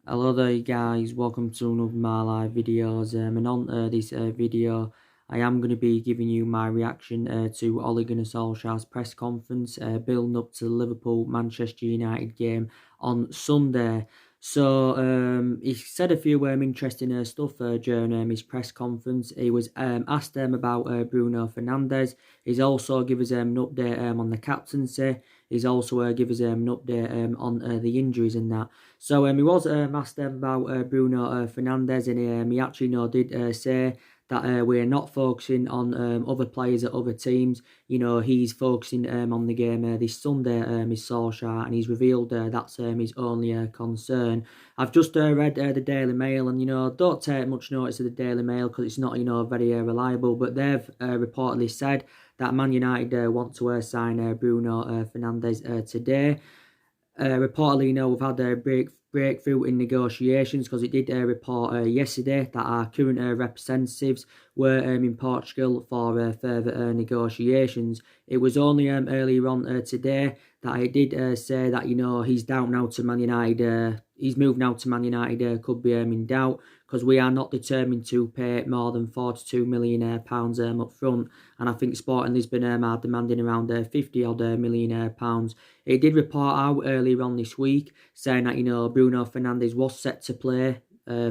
Hello there guys, welcome to another of my live videos and on this video I am going to be giving you my reaction to Ole Gunnar Solskjaer's press conference building up to the Liverpool-Manchester United game on Sunday. So he said a few interesting stuff during his press conference. He was asked about Bruno Fernandes. He's also given us an update on the captaincy. He's also given us an update on the injuries and that. So he was asked about Bruno Fernandes, and he actually did say that we're not focusing on other players at other teams. He's focusing on the game this Sunday, is Solskjaer, and he's revealed that's his only concern. I've just read the Daily Mail, and don't take much notice of the Daily Mail because it's not very reliable. But they've reportedly said that Man United want to sign Bruno Fernandes today. Reportedly, we've had a breakthrough in negotiations because it did report yesterday that our current representatives were in Portugal for further negotiations. It was only earlier on today that it did say that he's down now to Man United. He's moved now to Man United. Could be in doubt because we are not determined to pay more than £42 million pounds up front, and I think Sporting Lisbon are demanding around £50 million pounds. It did report out earlier on this week saying that Bruno Fernandes was set to play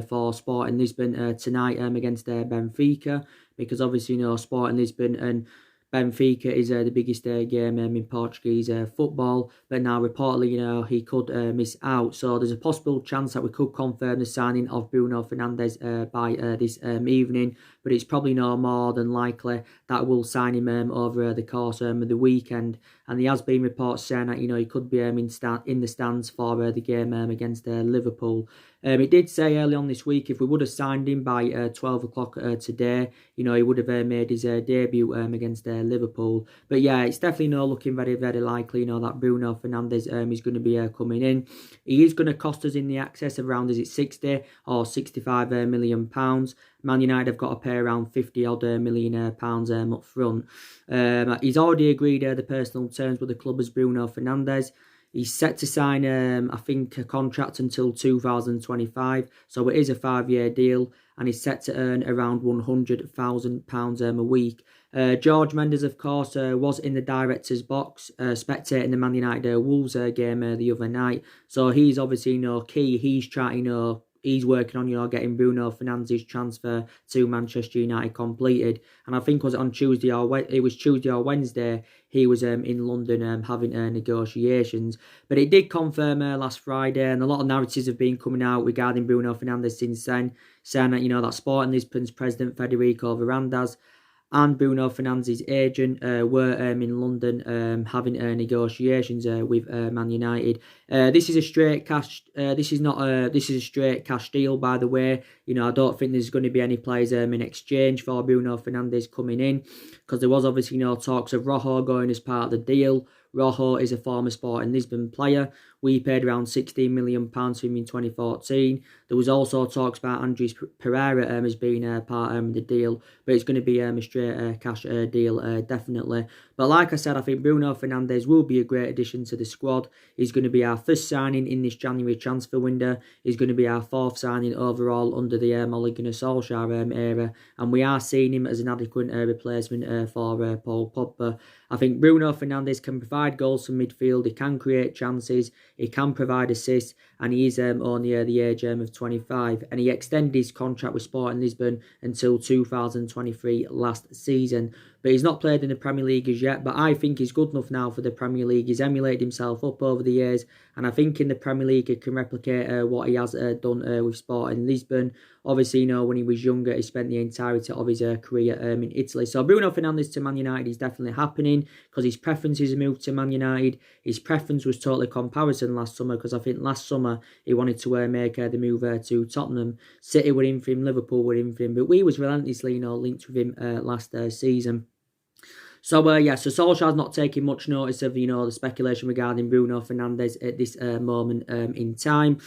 for Sporting Lisbon tonight against Benfica, because obviously Sporting Lisbon and Benfica is the biggest game in Portuguese football, but now reportedly, he could miss out. So there's a possible chance that we could confirm the signing of Bruno Fernandes by this evening, but it's probably no more than likely that we'll sign him over the course of the weekend. And there has been reports saying that he could be in the stands for the game against Liverpool. It did say early on this week if we would have signed him by 12 o'clock today, he would have made his debut against Liverpool. But yeah, it's definitely looking very, very likely, that Bruno Fernandes is going to be coming in. He is going to cost us in the excess of around, is it 60 or 65 million pounds. Man United have got to pay around £50 million pounds up front. He's already agreed the personal terms with the club as Bruno Fernandes. He's set to sign, I think, a contract until 2025. So it is a 5-year deal, and he's set to earn around £100,000 a week. George Mendes, of course, was in the director's box, spectating the Man United Wolves game the other night. So he's obviously key. He's trying he's working on getting Bruno Fernandes' transfer to Manchester United completed. And I think was it on Tuesday or Wednesday he was in London having negotiations. But it did confirm last Friday, and a lot of narratives have been coming out regarding Bruno Fernandes since then, saying that that Sporting Lisbon's president Federico Varandas and Bruno Fernandes' agent were in London having negotiations with Man United. This is a straight cash. This is not a. This is a straight cash deal, by the way. I don't think there's going to be any players in exchange for Bruno Fernandes coming in, because there was obviously talks of Rojo going as part of the deal. Rojo is a former Sporting Lisbon player. We paid around £16 million for him in 2014. There was also talks about Andres Pereira as being part of the deal, but it's going to be a straight cash deal, definitely. But like I said, I think Bruno Fernandes will be a great addition to the squad. He's going to be our first signing in this January transfer window. He's going to be our fourth signing overall under the Ole Gunnar Solskjaer era, and we are seeing him as an adequate replacement for Paul Pogba. I think Bruno Fernandes can provide goals from midfield. He can create chances. He can provide assists, and he is only the age of 25. And he extended his contract with Sporting Lisbon until 2023 last season. But he's not played in the Premier League as yet. But I think he's good enough now for the Premier League. He's emulated himself up over the years, and I think in the Premier League he can replicate what he has done with Sporting Lisbon. Obviously, when he was younger, he spent the entirety of his career in Italy. So Bruno Fernandes to Man United is definitely happening, because his preference is a move to Man United. His preference was totally comparison last summer, because I think last summer he wanted to make the move to Tottenham. City were in for him, Liverpool were in for him, but we was relentlessly linked with him last season. So, yeah, so Solskjaer's not taking much notice of, the speculation regarding Bruno Fernandes at this moment in time.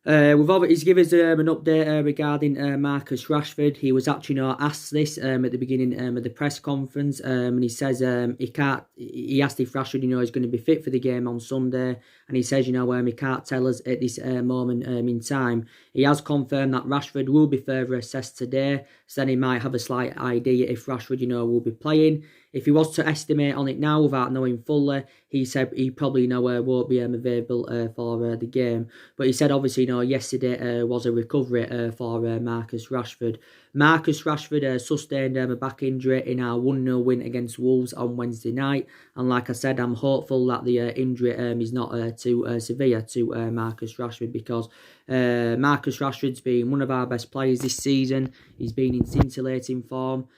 He's given us an update regarding Marcus Rashford. He was actually asked this at the beginning of the press conference, and he says he asked if Rashford is going to be fit for the game on Sunday, and he says, he can't tell us at this moment in time. He has confirmed that Rashford will be further assessed today, so then he might have a slight idea if Rashford, will be playing. If he was to estimate on it now without knowing fully, he said he probably won't be available for the game. But he said obviously yesterday was a recovery for Marcus Rashford. Marcus Rashford sustained a back injury in our 1-0 win against Wolves on Wednesday night. And like I said, I'm hopeful that the injury is not too severe to Marcus Rashford, because Marcus Rashford's been one of our best players this season. He's been in scintillating form.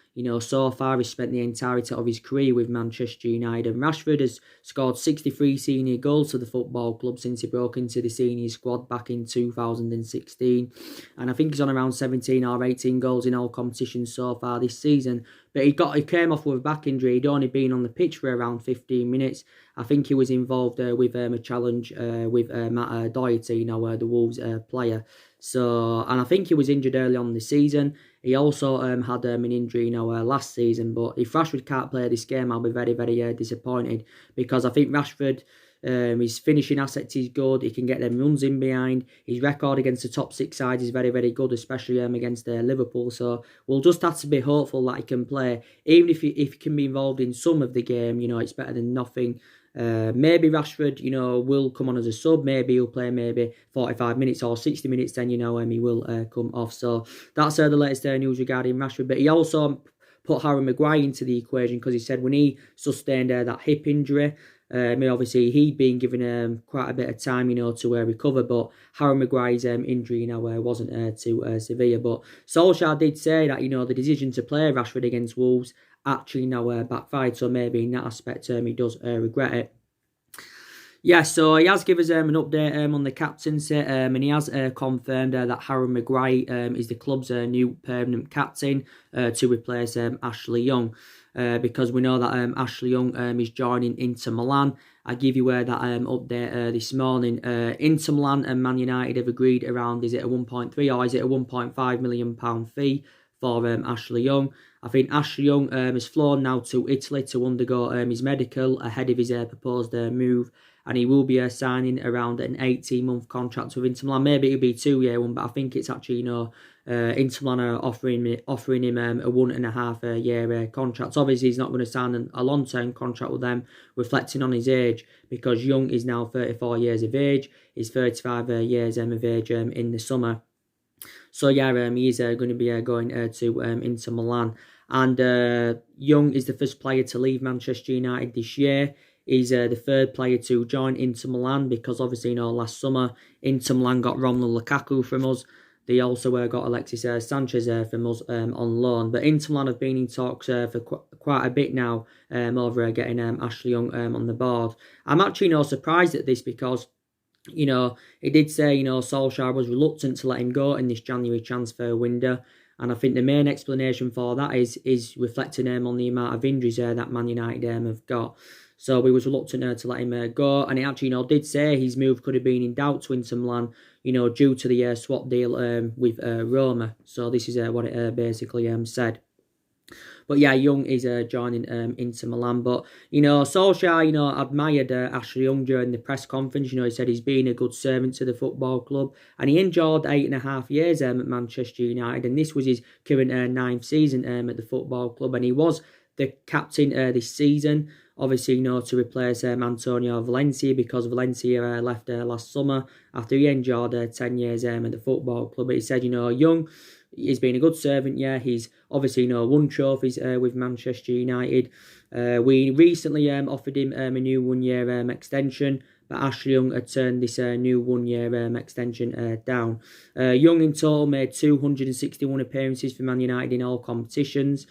So far he's spent the entirety of his career with Manchester United. And Rashford has scored 63 senior goals for the football club since he broke into the senior squad back in 2016. And I think he's on around 17 or 18 goals in all competitions so far this season. But he came off with a back injury. He'd only been on the pitch for around 15 minutes. I think he was involved with a challenge with Matt Doherty, the Wolves player. So, and I think he was injured early on in the season. He also had an injury, last season. But if Rashford can't play this game, I'll be very, very disappointed, because I think Rashford, his finishing assets is good. He can get them runs in behind. His record against the top 6 sides is very, very good, especially against Liverpool. So we'll just have to be hopeful that he can play. Even if he can be involved in some of the game, it's better than nothing. Maybe Rashford, will come on as a sub. Maybe he'll play maybe 45 minutes or 60 minutes. Then, he will come off. So that's the latest news regarding Rashford. But he also put Harry Maguire into the equation, because he said when he sustained that hip injury, obviously he'd been given quite a bit of time, to recover. But Harry Maguire's injury, wasn't too severe. But Solsjkaer did say that, the decision to play Rashford against Wolves actually backfired. So maybe in that aspect, he does regret it. Yeah, so he has given us an update on the captaincy, and he has confirmed that Harry Maguire is the club's new permanent captain to replace Ashley Young, because we know that Ashley Young is joining Inter Milan. I give you that update this morning. Inter Milan and Man United have agreed around, is it a 1.3 or is it a 1.5 million pound fee for Ashley Young. I think Ashley Young has flown now to Italy to undergo his medical ahead of his proposed move, and he will be signing around an 18-month contract with Inter Milan. Maybe it'll be a 2-year one, but I think it's actually, Inter Milan are offering him a 1.5-year contract. Obviously, he's not going to sign a long-term contract with them, reflecting on his age, because Young is now 34 years of age. He's 35 years of age in the summer. So yeah, he's going to be going to Inter Milan. And Young is the first player to leave Manchester United this year. He's the third player to join Inter Milan, because obviously, last summer, Inter Milan got Romelu Lukaku from us. They also got Alexis Sanchez from us on loan. But Inter Milan have been in talks for quite a bit now over getting Ashley Young on the board. I'm actually surprised at this, because he did say, Solskjaer was reluctant to let him go in this January transfer window. And I think the main explanation for that is reflecting on the amount of injuries that Man United have got. So he was reluctant to let him go. And he actually, did say his move could have been in doubt to Inter Milan, due to the swap deal with Roma. So this is what it basically said. But yeah, Young is joining Inter Milan. But, Solskjaer, admired Ashley Young during the press conference. He said he's been a good servant to the football club. And he enjoyed 8.5 years at Manchester United. And this was his current 9th season at the football club. And he was the captain this season. Obviously, to replace Antonio Valencia, because Valencia left last summer after he enjoyed 10 years at the football club. But he said, Young, he's been a good servant, yeah. He's obviously, won trophies with Manchester United. We recently offered him a new 1-year extension, but Ashley Young had turned this new 1-year extension down. Young in total made 261 appearances for Man United in all competitions.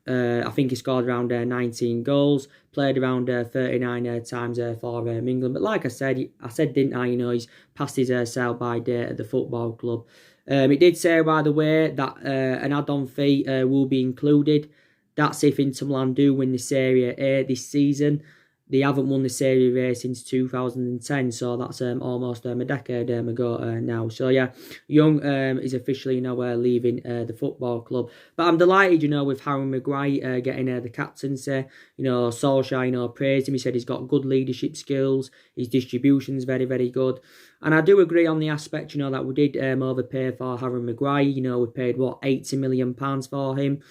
I think he scored around 19 goals, played around 39 times for England. But like I said, didn't I, he's past his sell-by date at the football club. It did say, by the way, that an add-on fee will be included. That's if Inter Milan do win the Serie A this season. they haven't won the Serie A since 2010, so that's almost a decade ago now. So yeah, Young is officially now leaving the football club. But I'm delighted, with Harry Maguire getting the captaincy. Solskjaer, praised him. He said he's got good leadership skills. His distribution's very, very good. And I do agree on the aspect, that we did overpay for Harry Maguire. We paid, £80 million for him.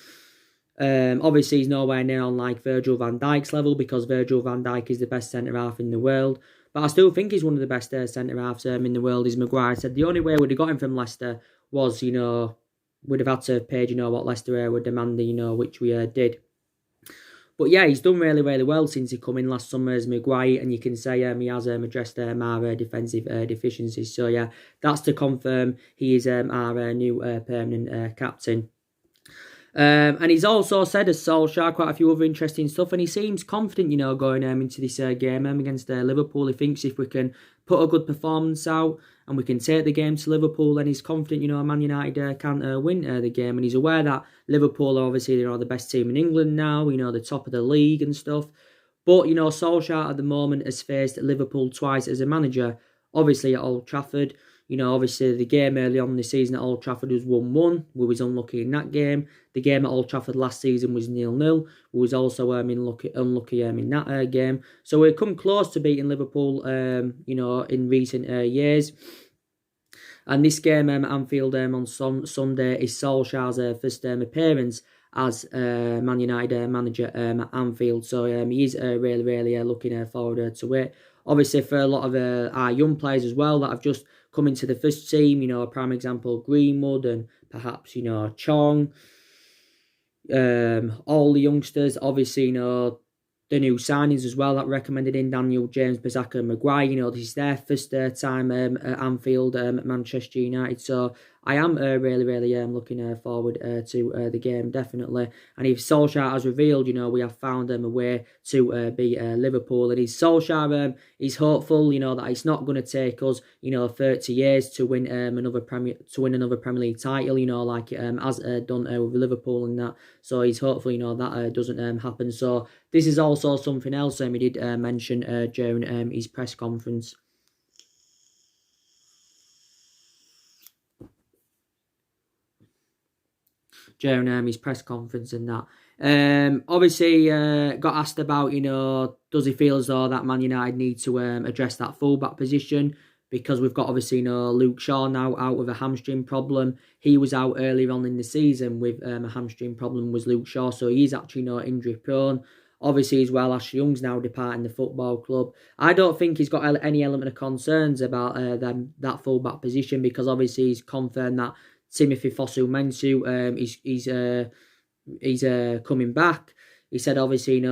Obviously, he's nowhere near on like Virgil van Dijk's level, because Virgil van Dijk is the best centre-half in the world. But I still think he's one of the best centre-halves in the world. Is Maguire said the only way we'd have got him from Leicester was, we'd have had to have paid, what Leicester were demanding, which we did. But yeah, he's done really, really well since he come in last summer as Maguire, and you can say he has addressed our defensive deficiencies. So yeah, that's to confirm he is our new permanent captain. And he's also said, as Solskjaer, quite a few other interesting stuff, and he seems confident, going into this game against Liverpool. He thinks if we can put a good performance out and we can take the game to Liverpool, then he's confident, Man United can win the game. And he's aware that Liverpool are obviously, the best team in England now, the top of the league and stuff. But, Solskjaer at the moment has faced Liverpool twice as a manager, obviously at Old Trafford. Obviously the game early on in the season at Old Trafford was 1-1. We was unlucky in that game. The game at Old Trafford last season was 0-0. We was also unlucky in that game. So we've come close to beating Liverpool, in recent years. And this game at Anfield on Sunday is Solskjaer's first appearance as Man United manager at Anfield. So he is really, really looking forward to it. Obviously, for a lot of our young players as well that have just come into the first team, a prime example, Greenwood and perhaps, Chong. All the youngsters, obviously, the new signings as well that recommended in Daniel James, Bissaka and Maguire. This is their first time at Anfield at Manchester United. So I am really, really looking forward to the game, definitely. And if Solskjaer has revealed, we have found a way to beat Liverpool. And Solskjaer is hopeful, that it's not going to take us, 30 years to win another Premier League title, like it has done with Liverpool and that. So he's hopeful, that doesn't happen. So this is also something else he did mention during his press conference. During his press conference and that. Obviously, got asked about, does he feel as though that Man United need to address that fullback position? Because we've got, obviously, Luke Shaw now out with a hamstring problem. He was out earlier on in the season with a hamstring problem, was Luke Shaw. So he's actually injury prone. Obviously, as well, Ashley Young's now departing the football club. I don't think he's got any element of concerns about that fullback position, because obviously he's confirmed that Timothy Fosu-Mensah, he's coming back. He said, obviously,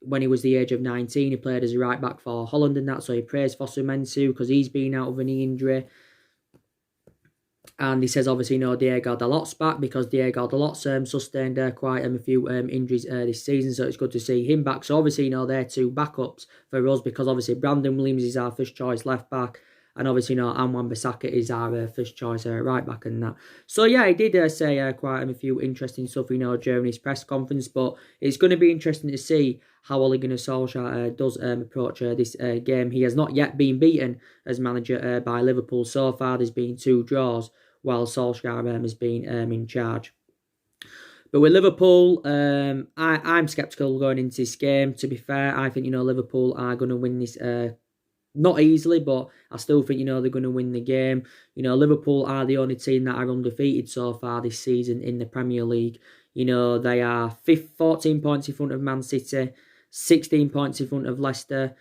when he was the age of 19, he played as a right back for Holland and that. So he praised Fosu-Mensah because he's been out of a knee injury. And he says, obviously, Diego Dalot's back, because Diego Dalot's sustained quite a few injuries this season. So it's good to see him back. So obviously, they're two backups for us, because obviously Brandon Williams is our first choice left back. And obviously, Anwan Bissaka is our first choice right back and that. So yeah, he did say quite a few interesting stuff, during his press conference. But it's going to be interesting to see how Ole Gunnar Solskjaer does approach this game. He has not yet been beaten as manager by Liverpool. So far, there's been 2 draws, while Solskjaer has been in charge. But with Liverpool, I'm sceptical going into this game. To be fair, I think, Liverpool are going to win this not easily, but I still think, they're going to win the game. Liverpool are the only team that are undefeated so far this season in the Premier League. They are 14 points in front of Man City, 16 points in front of Leicester.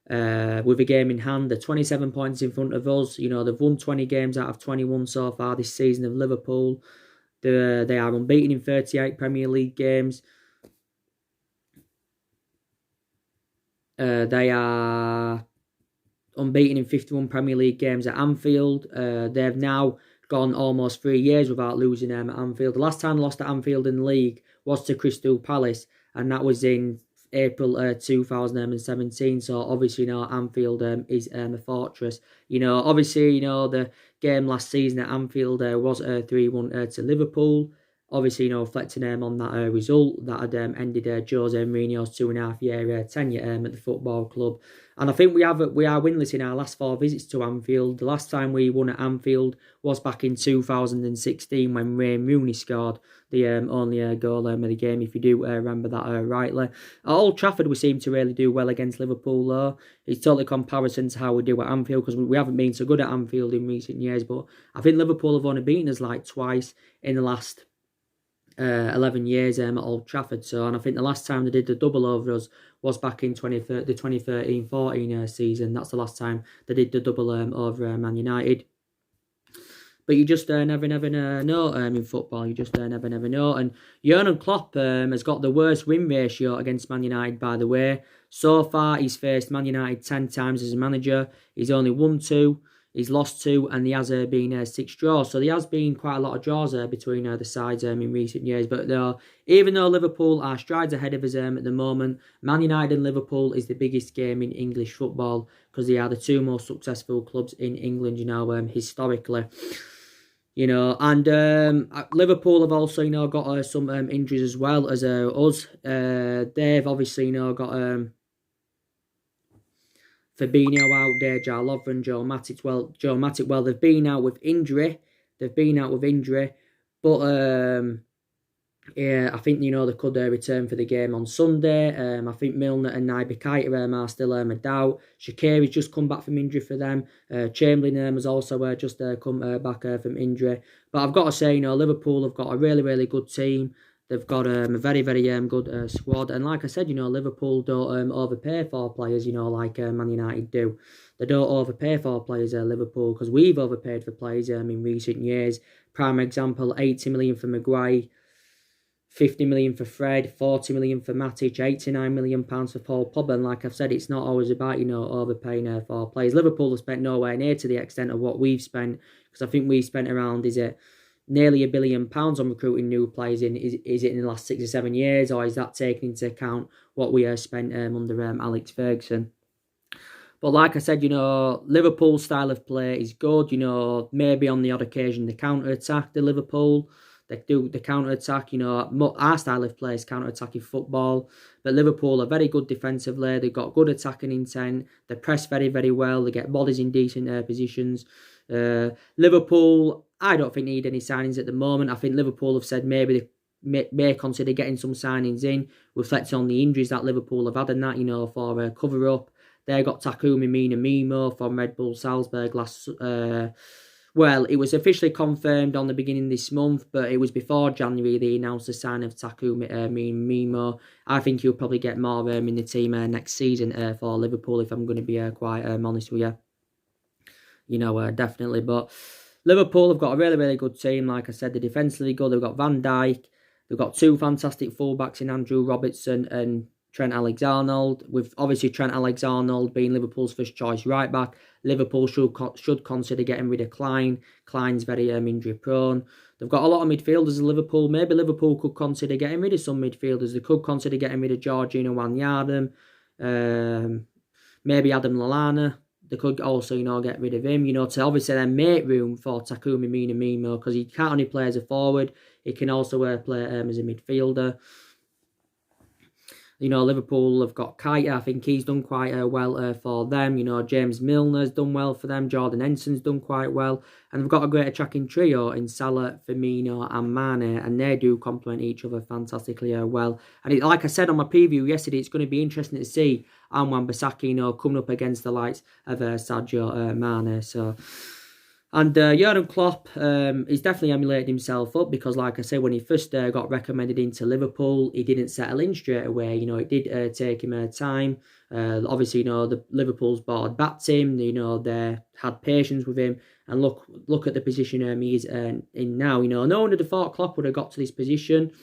With a game in hand, they're 27 points in front of us. They've won 20 games out of 21 so far this season of Liverpool. They are unbeaten in 38 Premier League games. They are unbeaten in 51 Premier League games at Anfield. They've now gone almost 3 years without losing at Anfield. The last time they lost at Anfield in the league was to Crystal Palace, and that was in April 2017. So obviously, Anfield is a fortress. Obviously, the game last season at Anfield was 3-1 to Liverpool. obviously, reflecting on that result that had ended Jose Mourinho's 2.5-year tenure at the football club. And I think we are winless in our last 4 visits to Anfield. The last time we won at Anfield was back in 2016 when Wayne Rooney scored the only goal of the game, if you do remember that rightly. At Old Trafford, we seem to really do well against Liverpool, though. It's totally comparison to how we do at Anfield, because we haven't been so good at Anfield in recent years. But I think Liverpool have only beaten us like twice in the last 11 years at Old Trafford. So, and I think the last time they did the double over us was back in the 2013-14 season. That's the last time they did the double over Man United. But you just never know in football. You just never know. And Jurgen Klopp has got the worst win ratio against Man United, by the way. So far, he's faced Man United 10 times as a manager. He's only won 2. He's lost 2, and there has been 6 draws. So there has been quite a lot of draws between the sides in recent years. But even though Liverpool are strides ahead of us at the moment, Man United and Liverpool is the biggest game in English football, because they are the 2 most successful clubs in England, historically. And Liverpool have also, got some injuries as well as us. They've obviously, got Fabinho out, Dejan Lovren, Joe Matic. Well, they've been out with injury. But yeah, I think they could return for the game on Sunday. I think Milner and Naby Keita are still a doubt. Solsjkaer has just come back from injury for them. Chamberlain has also just come back from injury. But I've got to say, Liverpool have got a really, really good team. They've got a very, very good squad. And like I said, Liverpool don't overpay for players, like Man United do. They don't overpay for players, Liverpool, because we've overpaid for players in recent years. Prime example, 80 million for Maguire, 50 million for Fred, 40 million for Matic, 89 million pounds for Paul Pogba. And like I've said, it's not always about, overpaying for players. Liverpool have spent nowhere near to the extent of what we've spent, because I think we've spent around, nearly £1 billion on recruiting new players in. Is it in the last 6 or 7 years, or is that taking into account what we spent under Alex Ferguson? But like I said, Liverpool's style of play is good. Maybe on the odd occasion they counter-attack the Liverpool. They do the counter-attack. Our style of play is counter-attacking football. But Liverpool are very good defensively. They've got good attacking intent. They press very, very well. They get bodies in decent positions. Liverpool, I don't think need any signings at the moment. I think Liverpool have said maybe they may consider getting some signings in, reflecting on the injuries that Liverpool have had and that, for cover-up. They got Takumi Minamino from Red Bull Salzburg last... well, it was officially confirmed on the beginning of this month, but it was before January they announced the sign of Takumi Minamino. I think he'll probably get more in the team next season for Liverpool, if I'm going to be quite honest with you. Definitely. But Liverpool have got a really, really good team. Like I said, they're defensively good. They've got Van Dijk. They've got 2 fantastic fullbacks in Andrew Robertson and Trent Alexander-Arnold, with obviously Trent Alexander-Arnold being Liverpool's first choice right back. Liverpool should consider getting rid of Klein. Klein's very injury prone. They've got a lot of midfielders in Liverpool. Maybe Liverpool could consider getting rid of some midfielders. They could consider getting rid of Georgina Wijnaldum, maybe Adam Lallana. They could also, get rid of him, to obviously then make room for Takumi Minamino, because he can't only play as a forward, he can also play as a midfielder. Liverpool have got Keita. I think he's done quite well for them. James Milner's done well for them. Jordan Henson's done quite well. And they've got a great attacking trio in Salah, Firmino and Mane. And they do complement each other fantastically well. And like I said on my preview yesterday, it's going to be interesting to see Wan-Bissaka, coming up against the likes of Sadio Mane. So... And Jurgen Klopp, he's definitely emulated himself up, because, like I say, when he first got recommended into Liverpool, he didn't settle in straight away. It did take him time. Obviously, the Liverpool's board backed him. They had patience with him. And look at the position he's in now. No one would have thought Klopp would have got to this position.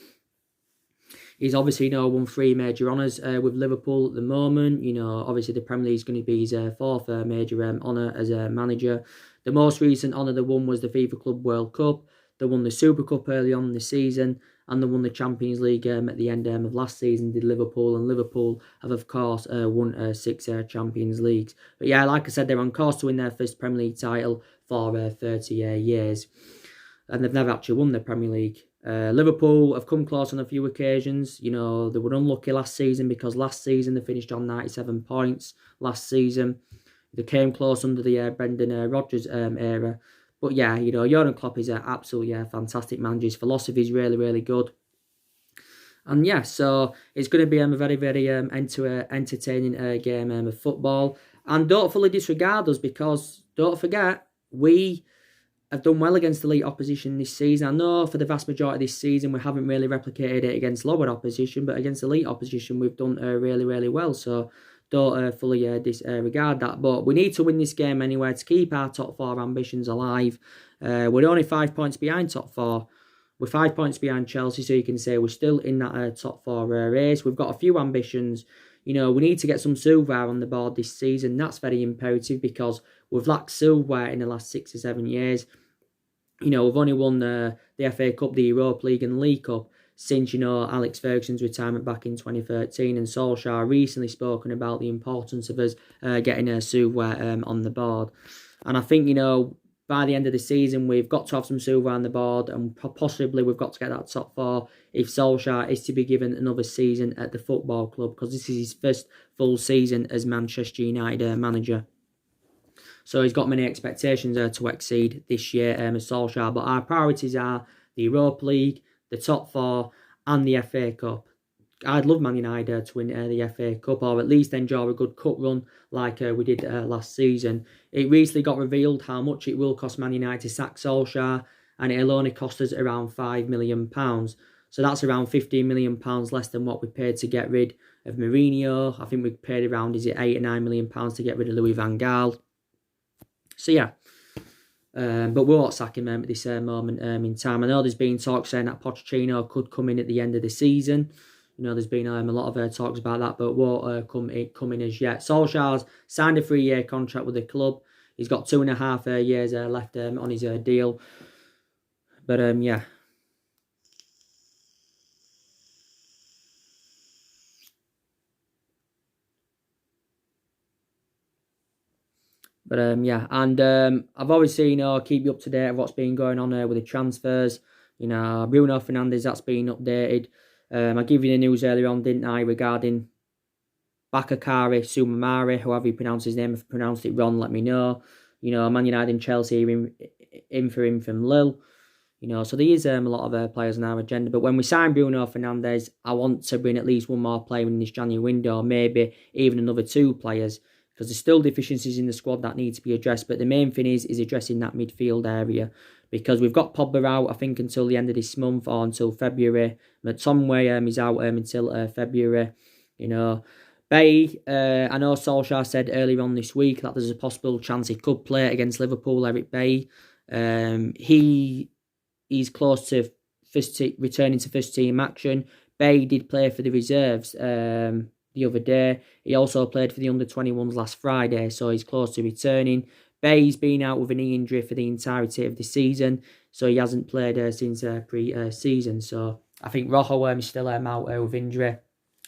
He's obviously won 3 major honours with Liverpool at the moment. Obviously the Premier League is going to be his 4th major honour as a manager. The most recent honour they won was the FIFA Club World Cup. They won the Super Cup early on in the season, and they won the Champions League at the end of last season, did Liverpool. And Liverpool have, of course, won 6 Champions Leagues. But yeah, like I said, they're on course to win their first Premier League title for 30 years. And they've never actually won the Premier League Liverpool have come close on a few occasions. You know, they were unlucky last season because last season they finished on 97 points. Last season they came close under the Brendan Rodgers era. But yeah, you know, Jurgen Klopp is an absolutely fantastic manager. His philosophy is really, really good. And yeah, so it's going to be a very, very entertaining game of football. And don't fully disregard us, because don't forget, we have done well against elite opposition this season. I know for the vast majority of this season we haven't really replicated it against lower opposition, but against elite opposition we've done really, really well. So don't fully disregard that. But we need to win this game anyway to keep our top 4 ambitions alive. We're only 5 points behind top 4. We're 5 points behind Chelsea, so you can say we're still in that top 4 race. We've got a few ambitions. You know, we need to get some silverware on the board this season. That's very imperative because we've lacked silverware in the last 6 or 7 years. You know, we've only won the FA Cup, the Europa League and the League Cup since, you know, Alex Ferguson's retirement back in 2013. And Solsjkaer recently spoken about the importance of us getting a silverware on the board. And I think, you know, by the end of the season, we've got to have some silverware on the board, and possibly we've got to get that top 4 if Solskjaer is to be given another season at the football club, because this is his first full season as Manchester United manager. So he's got many expectations to exceed this year as Solskjaer. But our priorities are the Europa League, the top 4 and the FA Cup. I'd love Man United to win the FA Cup, or at least enjoy a good cup run like we did last season. It recently got revealed how much it will cost Man United to sack Solskjaer, and it'll only cost us around £5 million. So that's around £15 million less than what we paid to get rid of Mourinho. I think we paid around, is it £8 or £9 million to get rid of Louis van Gaal. So yeah, but we won't sack him at this moment in time. I know there's been talk saying that Pochettino could come in at the end of the season. You know, there's been a lot of talks about that, but won't come in as yet. Solskjaer's signed a 3-year contract with the club. He's got 2.5 years left on his deal. But yeah. But yeah, and I've obviously, you know, keep you up to date of what's been going on with the transfers. You know, Bruno Fernandes, that's been updated. I gave you the news earlier on, didn't I, regarding Bakakari Sumamari, however you pronounce his name. If I pronounced it wrong, let me know. You know, Man United and Chelsea are in for him from Lille. You know, so there is a lot of players on our agenda. But when we sign Bruno Fernandes, I want to bring at least one more player in this January window, maybe even another 2 players, because there's still deficiencies in the squad that need to be addressed. But the main thing is addressing that midfield area, because we've got Pogba out, I think, until the end of this month or until February. McTominay is out until February. You know, Bay, I know Solskjaer said earlier on this week that there's a possible chance he could play against Liverpool, Eric Bay. He's close to returning to first team action. Bay did play for the reserves the other day. He also played for the under-21s last Friday, so he's close to returning. Bay's been out with a knee injury for the entirety of the season, so he hasn't played since pre-season. So I think Rojo is still out with injury.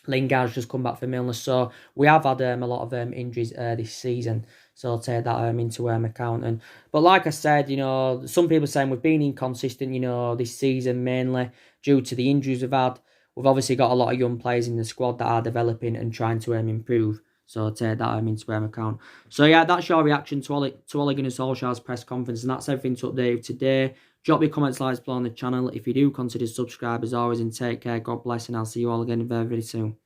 Lingard's just come back from illness, so we have had a lot of injuries this season. So I'll take that into account. But like I said, you know, some people saying we've been inconsistent, you know, this season mainly due to the injuries we've had. We've obviously got a lot of young players in the squad that are developing and trying to improve. So I'll take that into account. So yeah, that's your reaction to Ole Gunnar Solskjaer's press conference, and that's everything to update today. Drop your comments, likes below on the channel if you do consider subscribe as always, and take care. God bless, and I'll see you all again very, very soon.